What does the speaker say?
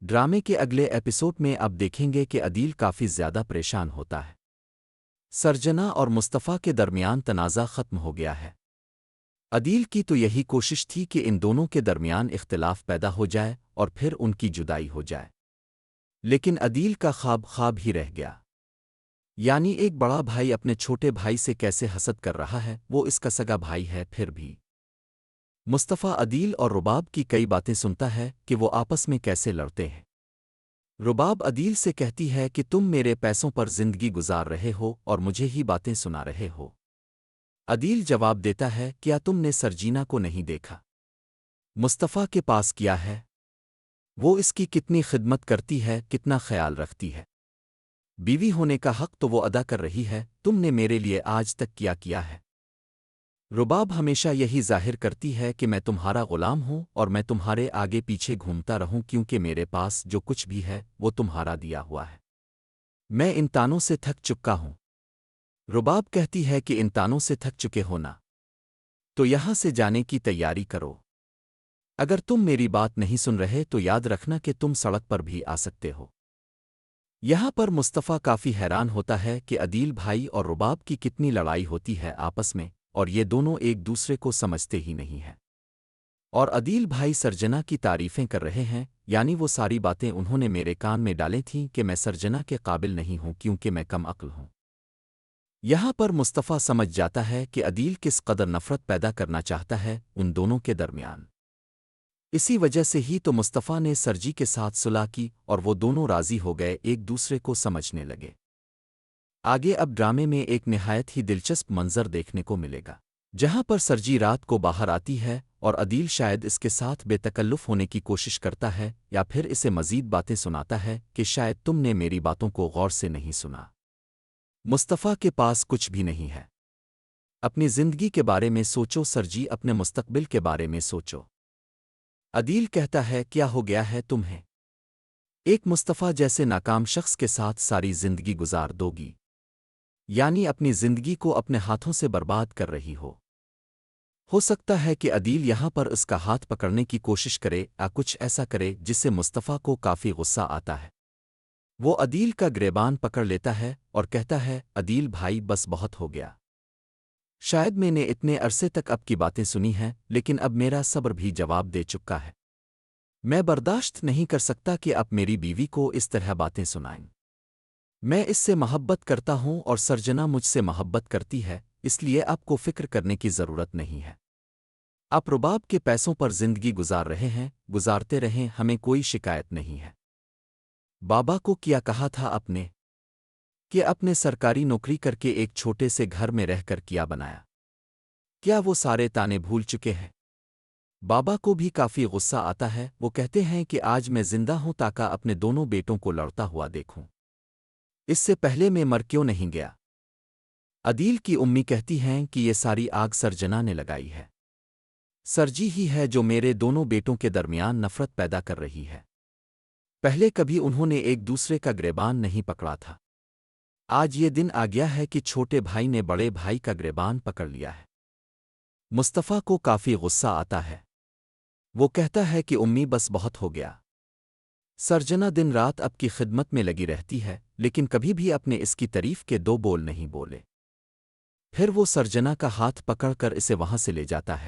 ڈرامے کے اگلے ایپیسوڈ میں اب دیکھیں گے کہ عدیل کافی زیادہ پریشان ہوتا ہے۔ سرجنا اور مصطفیٰ کے درمیان تنازع ختم ہو گیا ہے۔ عدیل کی تو یہی کوشش تھی کہ ان دونوں کے درمیان اختلاف پیدا ہو جائے اور پھر ان کی جدائی ہو جائے، لیکن عدیل کا خواب ہی رہ گیا۔ یعنی ایک بڑا بھائی اپنے چھوٹے بھائی سے کیسے حسد کر رہا ہے، وہ اس کا سگا بھائی ہے پھر بھی۔ مصطفیٰ عدیل اور رباب کی کئی باتیں سنتا ہے کہ وہ آپس میں کیسے لڑتے ہیں۔ رباب عدیل سے کہتی ہے کہ تم میرے پیسوں پر زندگی گزار رہے ہو اور مجھے ہی باتیں سنا رہے ہو۔ عدیل جواب دیتا ہے، کیا تم نے سرجینا کو نہیں دیکھا؟ مصطفیٰ کے پاس کیا ہے؟ وہ اس کی کتنی خدمت کرتی ہے، کتنا خیال رکھتی ہے۔ بیوی ہونے کا حق تو وہ ادا کر رہی ہے، تم نے میرے لیے آج تک کیا ہے؟ رباب ہمیشہ یہی ظاہر کرتی ہے کہ میں تمہارا غلام ہوں اور میں تمہارے آگے پیچھے گھومتا رہوں کیونکہ میرے پاس جو کچھ بھی ہے وہ تمہارا دیا ہوا ہے۔ میں ان تانوں سے تھک چکا ہوں۔ رباب کہتی ہے کہ ان تانوں سے تھک چکے ہونا تو یہاں سے جانے کی تیاری کرو۔ اگر تم میری بات نہیں سن رہے تو یاد رکھنا کہ تم سڑک پر بھی آ سکتے ہو۔ یہاں پر مصطفیٰ کافی حیران ہوتا ہے کہ عدیل بھائی اور رباب کی کتنی لڑائی ہوتی ہے آپس میں، اور یہ دونوں ایک دوسرے کو سمجھتے ہی نہیں ہیں۔ اور عدیل بھائی سرجنا کی تعریفیں کر رہے ہیں، یعنی وہ ساری باتیں انہوں نے میرے کان میں ڈالیں تھیں کہ میں سرجنا کے قابل نہیں ہوں کیونکہ میں کم عقل ہوں۔ یہاں پر مصطفیٰ سمجھ جاتا ہے کہ عدیل کس قدر نفرت پیدا کرنا چاہتا ہے ان دونوں کے درمیان۔ اسی وجہ سے ہی تو مصطفیٰ نے سرجی کے ساتھ صلح کی اور وہ دونوں راضی ہو گئے، ایک دوسرے کو سمجھنے لگے۔ آگے اب ڈرامے میں ایک نہایت ہی دلچسپ منظر دیکھنے کو ملے گا، جہاں پر سرجی رات کو باہر آتی ہے اور عدیل شاید اس کے ساتھ بے تکلف ہونے کی کوشش کرتا ہے یا پھر اسے مزید باتیں سناتا ہے کہ شاید تم نے میری باتوں کو غور سے نہیں سنا۔ مصطفیٰ کے پاس کچھ بھی نہیں ہے۔ اپنی زندگی کے بارے میں سوچو سرجی، اپنے مستقبل کے بارے میں سوچو۔ عدیل کہتا ہے، کیا ہو گیا ہے تمہیں؟ ایک مصطفیٰ جیسے ناکام شخص کے ساتھ ساری زندگی گزار دو گی؟ یعنی اپنی زندگی کو اپنے ہاتھوں سے برباد کر رہی ہو سکتا ہے کہ عدیل یہاں پر اس کا ہاتھ پکڑنے کی کوشش کرے یا کچھ ایسا کرے جس سے مصطفیٰ کو کافی غصہ آتا ہے۔ وہ عدیل کا گریبان پکڑ لیتا ہے اور کہتا ہے، عدیل بھائی بس بہت ہو گیا۔ شاید میں نے اتنے عرصے تک اب کی باتیں سنی ہیں، لیکن اب میرا صبر بھی جواب دے چکا ہے۔ میں برداشت نہیں کر سکتا کہ آپ میری بیوی کو اس طرح باتیں سنائیں۔ میں اس سے محبت کرتا ہوں اور سرجنا مجھ سے محبت کرتی ہے، اس لیے آپ کو فکر کرنے کی ضرورت نہیں ہے۔ آپ رباب کے پیسوں پر زندگی گزار رہے ہیں، گزارتے رہیں، ہمیں کوئی شکایت نہیں ہے۔ بابا کو کیا کہا تھا اپنے کہ اپنے سرکاری نوکری کر کے ایک چھوٹے سے گھر میں رہ کر کیا بنایا؟ کیا وہ سارے تانے بھول چکے ہیں؟ بابا کو بھی کافی غصہ آتا ہے، وہ کہتے ہیں کہ آج میں زندہ ہوں تاکہ اپنے دونوں بیٹوں کو لڑتا ہوا دیکھوں، اس سے پہلے میں مر کیوں نہیں گیا؟ عدیل کی امی کہتی ہیں کہ یہ ساری آگ سرجنا نے لگائی ہے۔ سرجی ہی ہے جو میرے دونوں بیٹوں کے درمیان نفرت پیدا کر رہی ہے۔ پہلے کبھی انہوں نے ایک دوسرے کا گریبان نہیں پکڑا تھا، آج یہ دن آ گیا ہے کہ چھوٹے بھائی نے بڑے بھائی کا گریبان پکڑ لیا ہے۔ مصطفیٰ کو کافی غصہ آتا ہے، وہ کہتا ہے کہ امی بس بہت ہو گیا۔ سرجنا دن رات اب کی خدمت میں لگی رہتی ہے، لیکن کبھی بھی اپنے اس کی تعریف کے دو بول نہیں بولے۔ پھر وہ سرجنا کا ہاتھ پکڑ کر اسے وہاں سے لے جاتا ہے۔